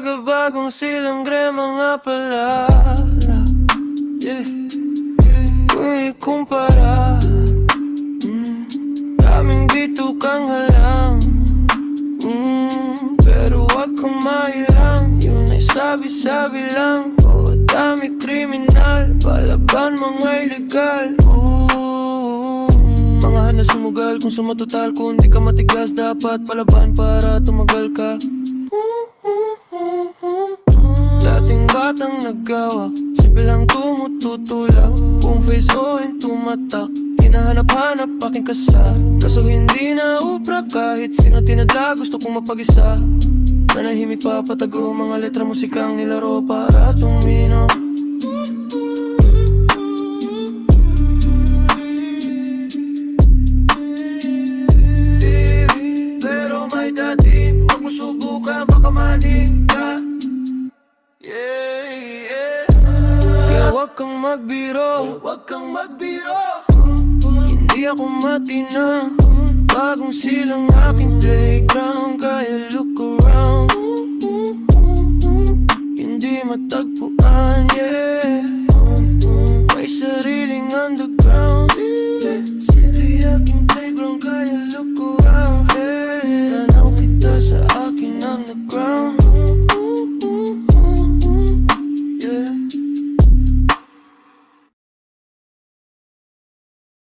Bagong silang grema nga pala. Yeah, kung ikumpara, daming bitukang halang. Pero wag kang mailang, yun ay sabi-sabi lang. O dami kriminal, palaban mga ilegal. Mga hanas sumugal, kung sumatotal, kung di ka matigas, dapat palaban para tumagal ka. Dating batang naggawa, simple lang tumututulak. Kung face o tumatak, hinahanap-hanap aking kasa. Kaso hindi na ubra kahit sino tinadla, gusto kong mapag-isa. Nanahimik pa patago, mga letra musikang nilaro para tumino. Pero may dating, huwag mo subukan, baka manig ka. Kaya wag kang magbiro, wag kang magbiro. Hindi ako matinang, bagong silang aking playground. Kaya look around, hindi matagpuan, yeah. May sariling underground, sila'y aking playground. Kaya look around, yeah. Tanaw kita sa aking underground.